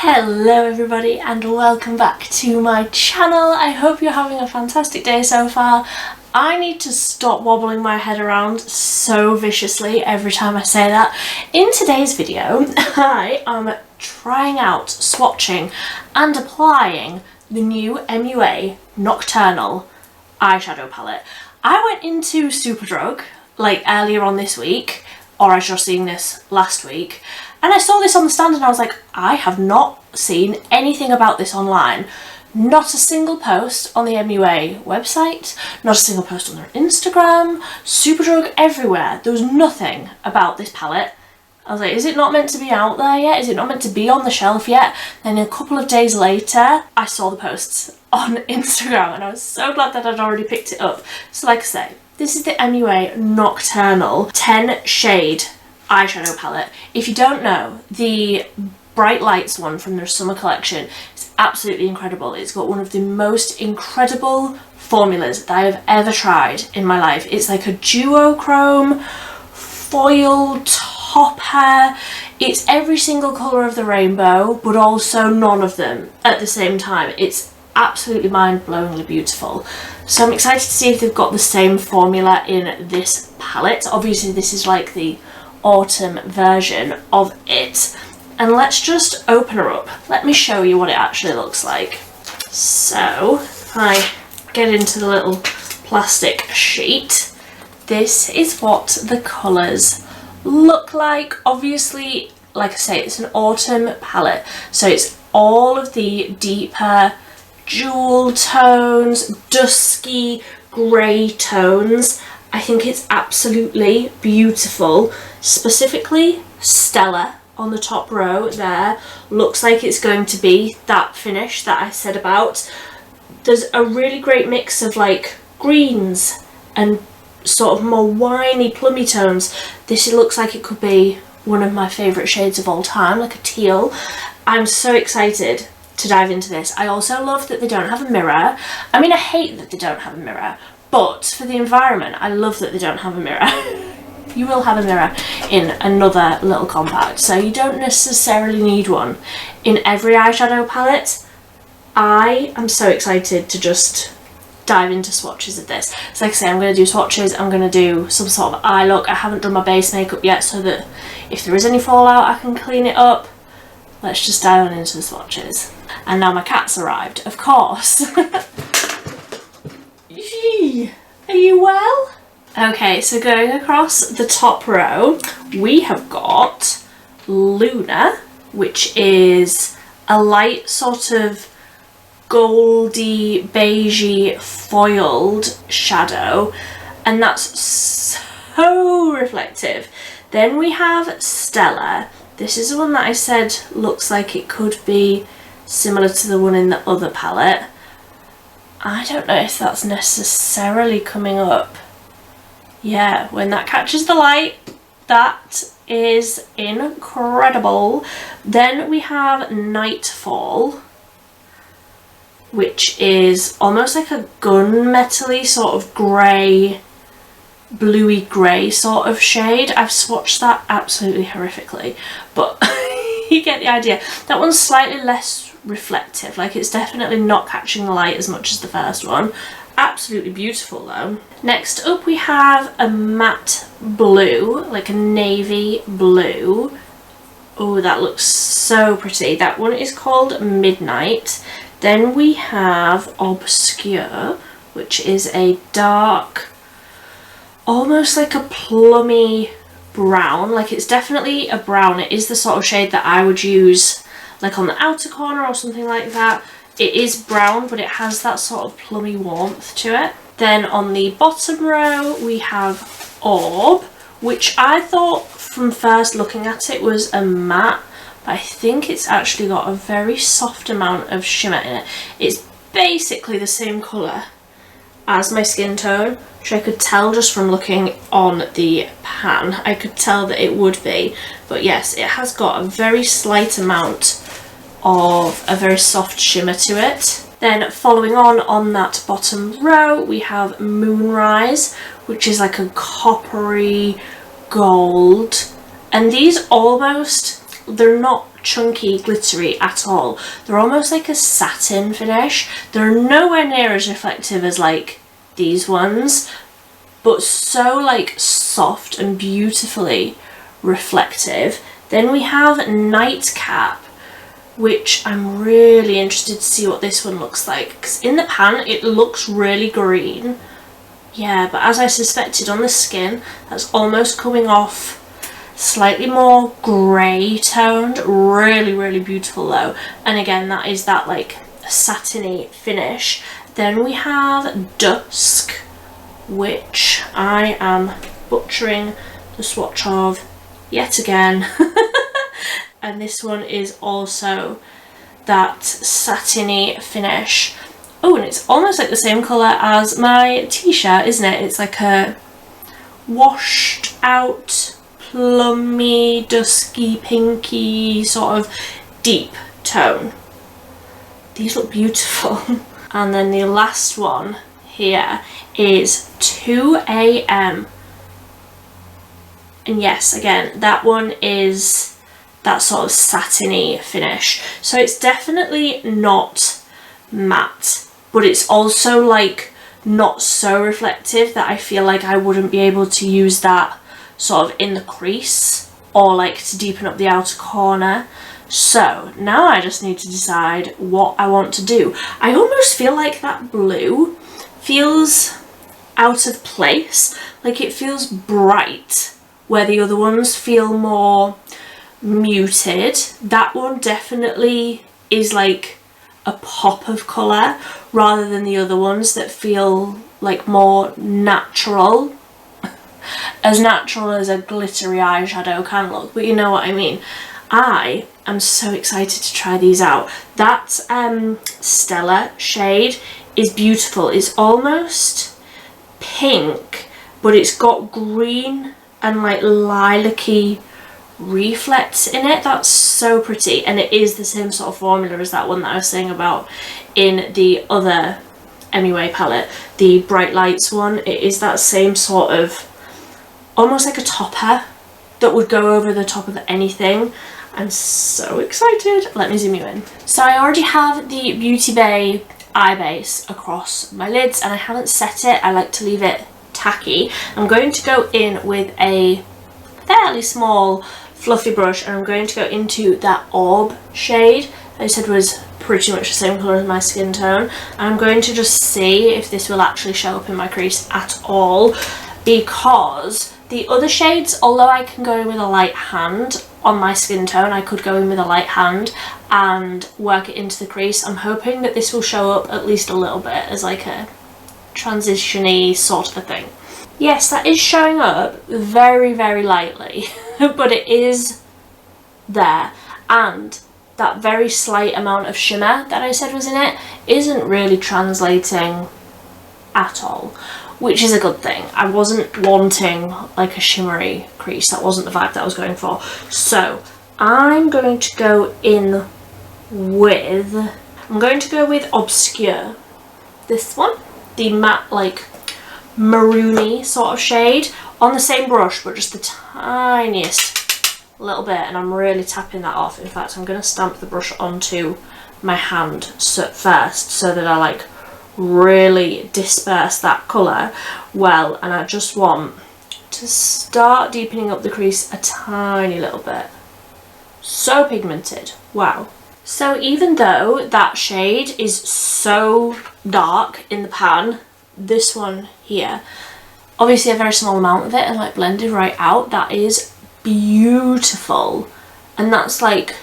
Hello everybody and welcome back to my channel. I hope you're having a fantastic day so far. I need to stop wobbling my head around so viciously every time I say that. In today's video, I am trying out, swatching and applying the new MUA Nocturnal Eyeshadow palette. I went into Superdrug like earlier on this week, or I was just seeing this last week, and I saw this on the stand and I was like, I have not seen anything about this online. Not a single post on the MUA website, not a single post on their Instagram, Superdrug, everywhere. There was nothing about this palette. I was like, is it not meant to be out there yet? Is it not meant to be on the shelf yet? Then a couple of days later, I saw the posts on Instagram and I was so glad that I'd already picked it up. So like I say, this is the MUA Nocturnal 10 shade eyeshadow palette. If you don't know, the Bright Lights one from their summer collection is absolutely incredible. It's got one of the most incredible formulas that I have ever tried in my life. It's like a duochrome foil topper. It's every single colour of the rainbow, but also none of them at the same time. It's absolutely mind-blowingly beautiful. So I'm excited to see if they've got the same formula in this palette. Obviously this is like the autumn version of it. And let's just open her up. Let me show you what it actually looks like. So if I get into the little plastic sheet, this is what the colours look like. Obviously, like I say, it's an autumn palette, so it's all of the deeper jewel tones, dusky grey tones. I think it's absolutely beautiful. Specifically, Stella on the top row there looks like it's going to be that finish that I said about. There's a really great mix of like greens and sort of more winey plummy tones. This looks like it could be one of my favourite shades of all time, like a teal. I'm so excited to dive into this. I also love that they don't have a mirror. I mean, I hate that they don't have a mirror, but for the environment, I love that they don't have a mirror. You will have a mirror in another little compact, so you don't necessarily need one in every eyeshadow palette. I am so excited to just dive into swatches of this. So like I say, I'm going to do swatches, I'm going to do some sort of eye look. I haven't done my base makeup yet, so that if there is any fallout I can clean it up. Let's just dive on into the swatches. And now my cat's arrived, of course. Are you well? Okay, so going across the top row, we have got Luna, which is a light sort of goldy, beigey, foiled shadow, and that's so reflective. Then we have Stella. This is the one that I said looks like it could be similar to the one in the other palette. I don't know if that's necessarily coming up. Yeah, when that catches the light, that is incredible. Then we have Nightfall, which is almost like a gunmetal-y sort of grey, bluey grey sort of shade. I've swatched that absolutely horrifically, but you get the idea. That one's slightly less reflective, like it's definitely not catching the light as much as the first one. Absolutely beautiful though. Next up we have a matte blue, like a navy blue. Oh, that looks so pretty. That one is called Midnight. Then we have Obscure, which is a dark, almost like a plummy brown. Like it's definitely a brown. It is the sort of shade that I would use like on the outer corner or something like that. It is brown, but it has that sort of plummy warmth to it. Then on the bottom row we have Orb, which I thought from first looking at it was a matte, but I think it's actually got a very soft amount of shimmer in it. It's basically the same colour as my skin tone, which I could tell just from looking on the pan. I could tell that it would be, but yes, it has got a very slight amount of a very soft shimmer to it. Then following on that bottom row we have Moonrise, which is like a coppery gold, and these almost, they're not chunky, glittery at all. They're almost like a satin finish. They're nowhere near as reflective as like these ones, but so like soft and beautifully reflective. Then we have Nightcap, which I'm really interested to see what this one looks like, because in the pan it looks really green. Yeah, but as I suspected, on the skin that's almost coming off slightly more grey toned. Really, really beautiful though. And again, that is that like satiny finish. Then we have Dusk, which I am butchering the swatch of yet again. And this one is also that satiny finish. Oh, and it's almost like the same colour as my t-shirt, isn't it? It's like a washed out, plummy, dusky, pinky, sort of deep tone. These look beautiful. And then the last one here is 2 AM. And yes, again, that one is that sort of satiny finish. So it's definitely not matte, but it's also like not so reflective that I feel like I wouldn't be able to use that sort of in the crease or like to deepen up the outer corner. So now I just need to decide what I want to do. I almost feel like that blue feels out of place, like it feels bright where the other ones feel more muted. That one definitely is like a pop of colour rather than the other ones that feel like more natural. As natural as a glittery eyeshadow can look, but you know what I mean. I am so excited to try these out. That Stella shade is beautiful. It's almost pink, but it's got green and like lilac-y reflects in it. That's so pretty, and it is the same sort of formula as that one that I was saying about in the other MUA palette, the Bright Lights one. It is that same sort of, almost like a topper that would go over the top of anything. I'm so excited. Let me zoom you in. So I already have the Beauty Bay eye base across my lids and I haven't set it. I like to leave it tacky. I'm going to go in with a fairly small fluffy brush and I'm going to go into that Orb shade I said was pretty much the same colour as my skin tone. And I'm going to just see if this will actually show up in my crease at all, because the other shades, although I can go in with a light hand on my skin tone, I could go in with a light hand and work it into the crease. I'm hoping that this will show up at least a little bit as like a transition-y sort of a thing. Yes, that is showing up very, very lightly, but it is there. And that very slight amount of shimmer that I said was in it isn't really translating at all, which is a good thing. I wasn't wanting like a shimmery crease. That wasn't the vibe that I was going for. So I'm going to go in with, Obscure. This one, the matte like maroony sort of shade, on the same brush but just the tiniest little bit, and I'm really tapping that off. In fact, I'm going to stamp the brush onto my hand first so that I like really disperse that colour well, and I just want to start deepening up the crease a tiny little bit. So pigmented, wow. So even though that shade is so dark in the pan, this one here, obviously a very small amount of it and like blended right out, that is beautiful, and that's like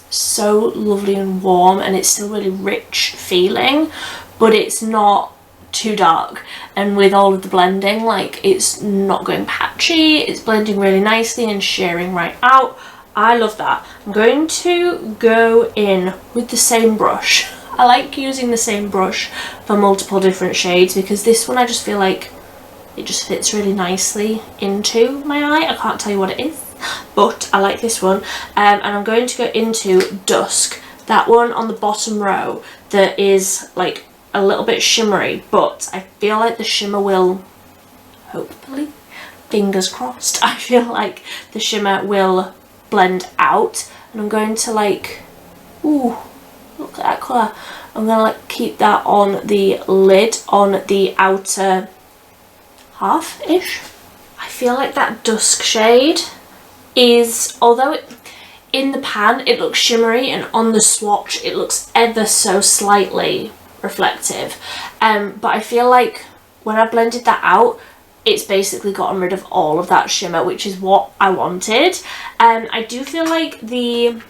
so lovely and warm, and it's still really rich feeling, but it's not too dark, and with all of the blending, like it's not going patchy, it's blending really nicely and shearing right out. I love that. I'm going to go in with the same brush. I like using the same brush for multiple different shades because this one I just feel like it just fits really nicely into my eye. I can't tell you what it is, but I like this one. And I'm going to go into Dusk, that one on the bottom row that is like a little bit shimmery, but I feel like the shimmer will, hopefully, fingers crossed, I feel like the shimmer will blend out and I'm going to like, ooh, look at that colour. I'm going to like keep that on the lid, on the outer half-ish. I feel like that dusk shade is, although in the pan it looks shimmery and on the swatch it looks ever so slightly reflective, but I feel like when I blended that out, it's basically gotten rid of all of that shimmer, which is what I wanted. I do feel like the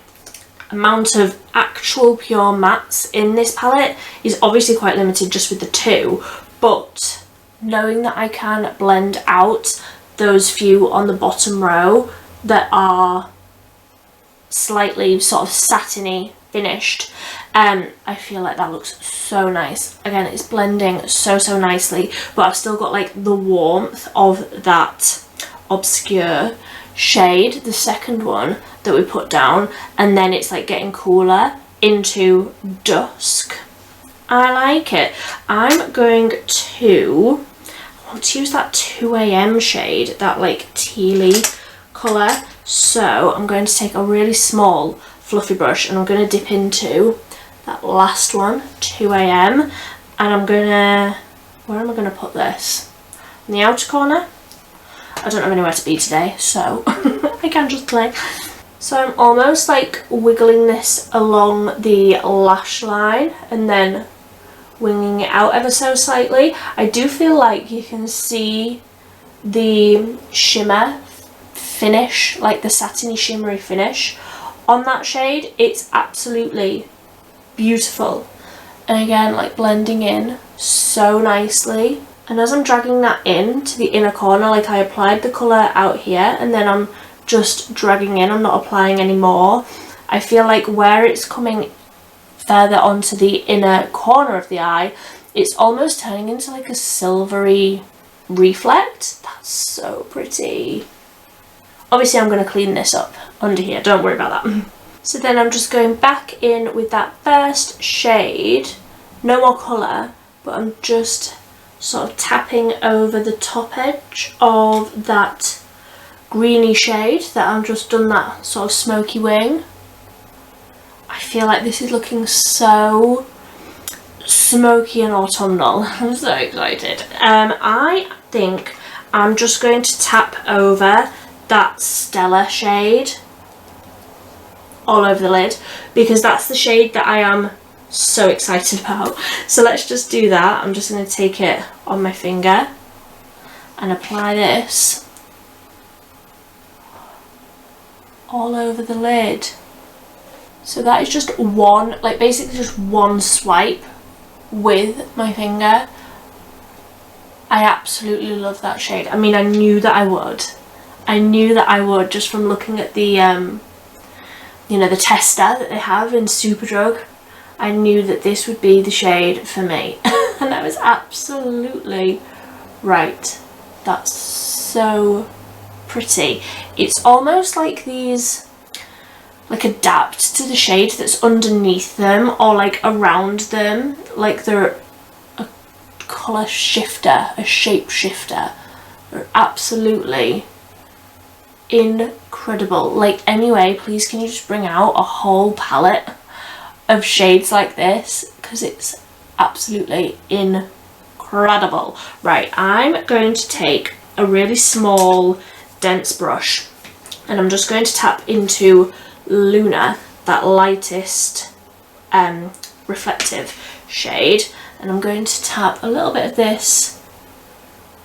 amount of actual pure mattes in this palette is obviously quite limited just with the two, but knowing that I can blend out those few on the bottom row that are slightly sort of satiny finished, I feel like that looks so nice. Again, it's blending so nicely, but I've still got like the warmth of that obscure shade, the second one that we put down, and then it's like getting cooler into dusk. I like it. I'm going to, I want to use that 2 AM shade, that like tealy colour. So I'm going to take a really small fluffy brush and I'm going to dip into that last one, 2 AM, and I'm going to, where am I going to put this? In the outer corner? I don't have anywhere to be today, so I can just play. So I'm almost like wiggling this along the lash line and then winging it out ever so slightly. I do feel like you can see the shimmer finish, like the satiny shimmery finish on that shade. It's absolutely beautiful, and again like blending in so nicely. And as I'm dragging that in to the inner corner, like I applied the colour out here and then I'm just dragging in, I'm not applying any more. I feel like where it's coming further onto the inner corner of the eye, it's almost turning into like a silvery reflect. That's so pretty. Obviously I'm going to clean this up under here, don't worry about that. So then I'm just going back in with that first shade, no more colour, but I'm just sort of tapping over the top edge of that greeny shade that I've just done that sort of smoky wing. I feel like this is looking so smoky and autumnal. I'm so excited. I think I'm just going to tap over that Stella shade all over the lid because that's the shade that I am so excited about. So let's just do that. I'm just going to take it on my finger and apply this all over the lid. So that is just one, like basically just one swipe with my finger. I absolutely love that shade. I mean, I knew that I would. I knew that I would just from looking at the, you know, the tester that they have in Superdrug. I knew that this would be the shade for me. And I was absolutely right. That's so pretty. It's almost like these like adapt to the shade that's underneath them or like around them, like they're a colour shifter, a shape shifter. They're absolutely incredible. Like, anyway, please can you just bring out a whole palette of shades like this, because it's absolutely incredible. Right, I'm going to take a really small dense brush and I'm just going to tap into Luna, that lightest reflective shade, and I'm going to tap a little bit of this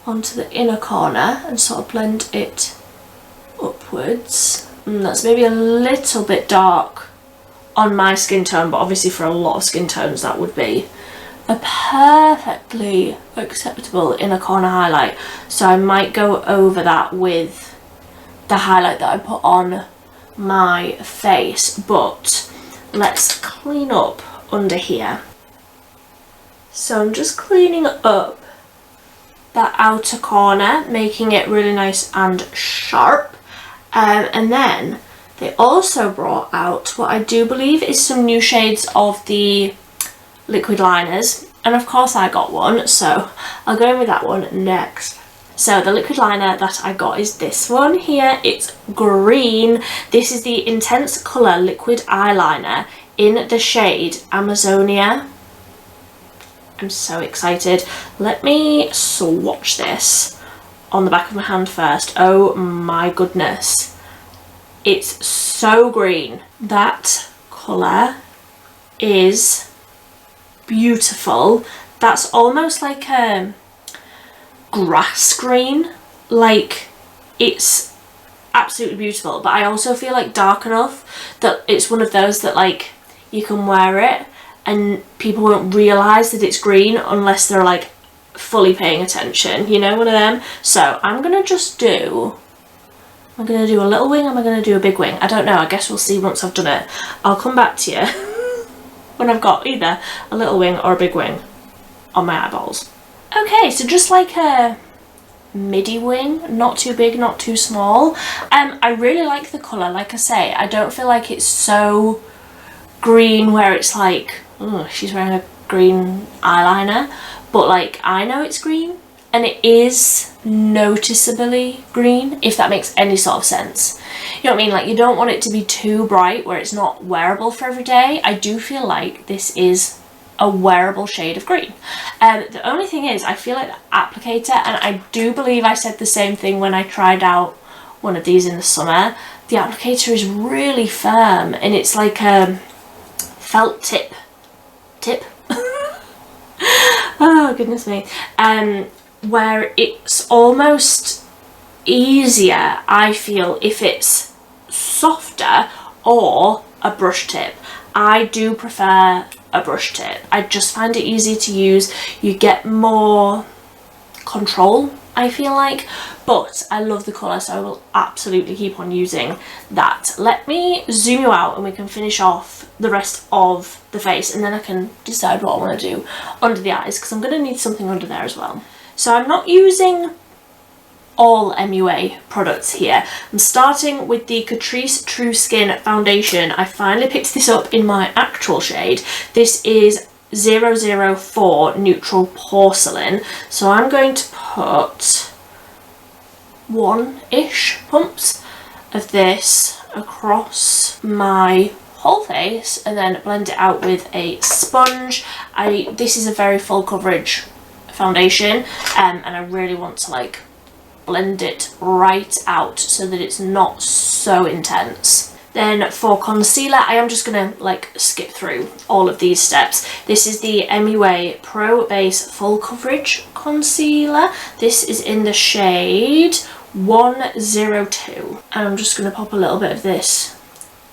onto the inner corner and sort of blend it upwards. That's maybe a little bit dark on my skin tone, but obviously for a lot of skin tones that would be a perfectly acceptable inner corner highlight. So I might go over that with the highlight that I put on my face, but let's clean up under here. So I'm just cleaning up that outer corner, making it really nice and sharp, and then they also brought out what I do believe is some new shades of the liquid liners, and of course I got one, so I'll go in with that one next. So the liquid liner that I got is this one here. It's green. This is the Intense Colour Liquid Eyeliner in the shade Amazonia. I'm so excited. Let me swatch this on the back of my hand first. Oh my goodness. It's so green. That colour is beautiful. That's almost like a grass green. Like, it's absolutely beautiful, but I also feel like dark enough that it's one of those that like you can wear it and people won't realise that it's green unless they're like fully paying attention, you know, one of them. So I'm gonna just do, am I gonna do a little wing or am I gonna do a big wing? I don't know, I guess we'll see once I've done it. I'll come back to you when I've got either a little wing or a big wing on my eyeballs. Okay, so just like a midi wing, not too big, not too small. I really like the colour. Like I say, I don't feel like it's so green where it's like, oh, she's wearing a green eyeliner, but like I know it's green and it is noticeably green, if that makes any sort of sense. You know what I mean? Like, you don't want it to be too bright where it's not wearable for every day. I do feel like this is a wearable shade of green. The only thing is, I feel like the applicator, and I do believe I said the same thing when I tried out one of these in the summer, the applicator is really firm and it's like a felt tip. Oh goodness me. Where it's almost easier, I feel, if it's softer or a brush tip. I do prefer a brush tip. I just find it easier to use. You get more control, I feel like, but I love the colour, so I will absolutely keep on using that. Let me zoom you out and we can finish off the rest of the face, and then I can decide what I want to do under the eyes, because I'm going to need something under there as well. So I'm not using all MUA products here. I'm starting with the Catrice True Skin foundation. I finally picked this up in my actual shade. This is 004 Neutral Porcelain. So I'm going to put one-ish pumps of this across my whole face and then blend it out with a sponge. This is a very full coverage foundation, and I really want to like blend it right out so that it's not so intense. Then for concealer, I am just gonna like skip through all of these steps. This is the MUA Pro Base Full Coverage Concealer. This is in the shade 102. And I'm just gonna pop a little bit of this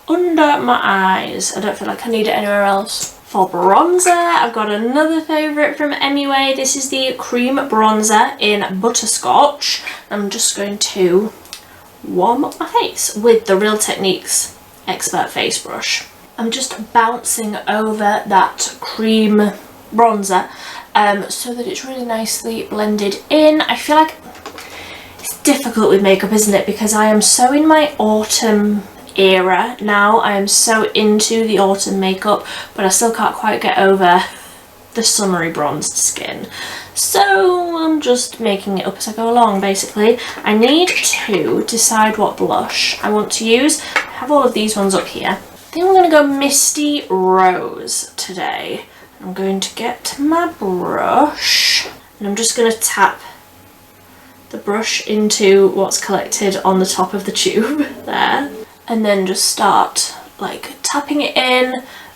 under my eyes. I don't feel like I need it anywhere else. For bronzer, I've got another favourite from MUA. This is the Cream Bronzer in Butterscotch. I'm just going to warm up my face with the Real Techniques Expert Face Brush. I'm just bouncing over that cream bronzer so that it's really nicely blended in. I feel like it's difficult with makeup, isn't it? Because I am so in my autumn era now. I am so into the autumn makeup, but I still can't quite get over the summery bronzed skin. So I'm just making it up as I go along, basically. I need to decide what blush I want to use. I have all of these ones up here. I think I'm going to go Misty Rose today. I'm going to get my brush and I'm just going to tap the brush into what's collected on the top of the tube there. And then just start like tapping it in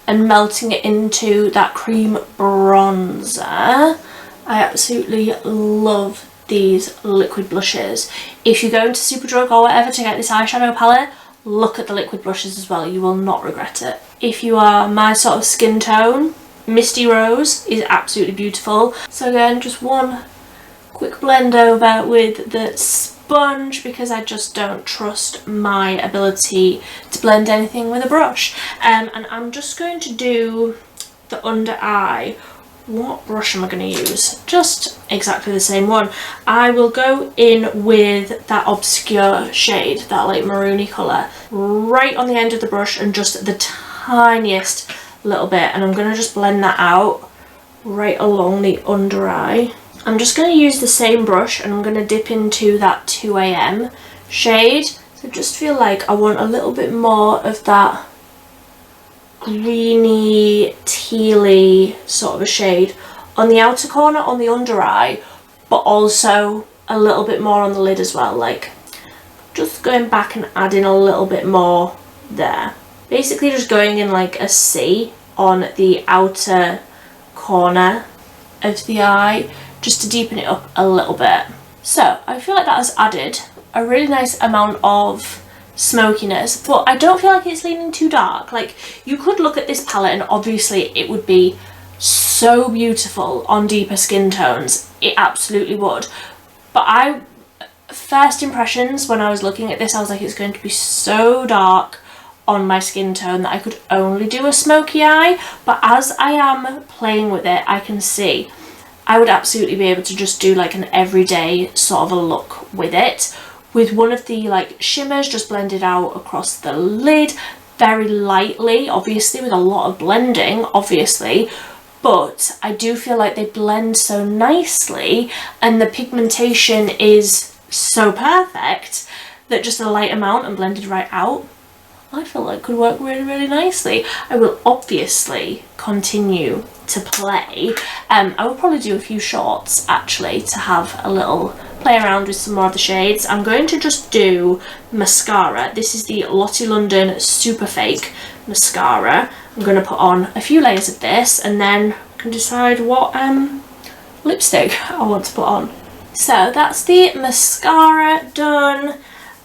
and melting it into that cream bronzer. I absolutely love these liquid blushes. If you go into Superdrug or whatever to get this eyeshadow palette, look at the liquid blushes as well. You will not regret it. If you are my sort of skin tone, Misty Rose is absolutely beautiful. So again, just one quick blend over with the sponge because I just don't trust my ability to blend anything with a brush. And I'm just going to do the under eye. What brush am I going to use? Just exactly the same one. I will go in with that obscure shade, that like maroony colour, right on the end of the brush and just the tiniest little bit. And I'm going to just blend that out right along the under eye. I'm just going to use the same brush and I'm going to dip into that 2 AM shade. So I just feel like I want a little bit more of that greeny, tealy sort of a shade on the outer corner, on the under eye, but also a little bit more on the lid as well. Like just going back and adding a little bit more there. Basically just going in like a C on the outer corner of the eye, just to deepen it up a little bit. So I feel like that has added a really nice amount of smokiness, but I don't feel like it's leaning too dark. Like, you could look at this palette and obviously it would be so beautiful on deeper skin tones. It absolutely would. But first impressions when I was looking at this, I was like, it's going to be so dark on my skin tone that I could only do a smoky eye. But as I am playing with it, I can see I would absolutely be able to just do like an everyday sort of a look with it, with one of the like shimmers just blended out across the lid very lightly, obviously with a lot of blending, obviously, but I do feel like they blend so nicely and the pigmentation is so perfect that just a light amount and blended right out, I feel like could work really, really nicely. I will obviously continue to play. I will probably do a few shorts actually to have a little play around with some more of the shades. I'm going to just do mascara. This is the Lottie London Super Fake mascara. I'm going to put on a few layers of this and then I can decide what lipstick I want to put on. So that's the mascara done,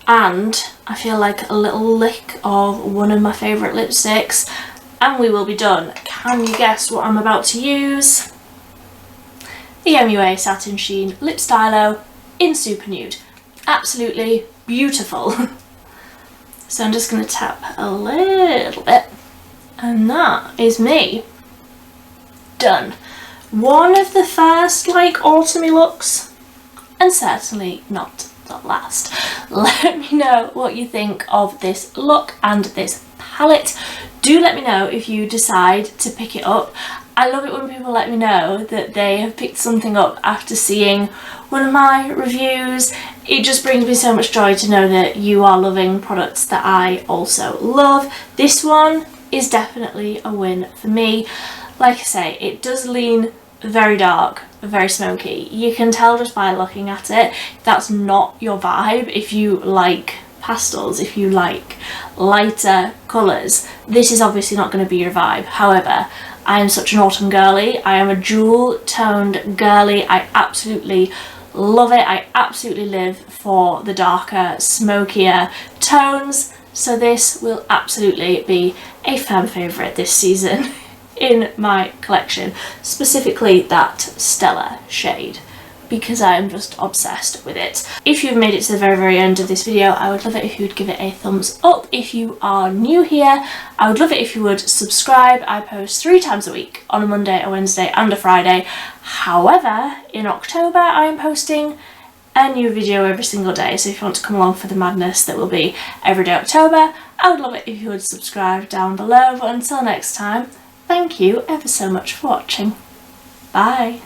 and I feel like a little lick of one of my favourite lipsticks and we will be done. Can you guess what I'm about to use? The MUA Satin Sheen Lip Stylo in Super Nude. Absolutely beautiful. So I'm just going to tap a little bit and that is me. Done. One of the first like autumny looks, and certainly not the last. Let me know what you think of this look and this palette. Do let me know if you decide to pick it up. I love it when people let me know that they have picked something up after seeing one of my reviews. It just brings me so much joy to know that you are loving products that I also love. This one is definitely a win for me. Like I say, it does lean very dark, very smoky. You can tell just by looking at it that's not your vibe. If you like pastels, if you like lighter colours, this is obviously not going to be your vibe. However, I am such an autumn girly. I am a jewel toned girly. I absolutely love it. I absolutely live for the darker, smokier tones. So this will absolutely be a fan favourite this season in my collection, specifically that Stellar shade, because I am just obsessed with it. If you've made it to the very, very end of this video, I would love it if you would give it a thumbs up. If you are new here, I would love it if you would subscribe. I post 3 times a week, on a Monday, a Wednesday and a Friday. However, in October I am posting a new video every single day, so if you want to come along for the madness that will be every day October, I would love it if you would subscribe down below. But until next time, thank you ever so much for watching. Bye.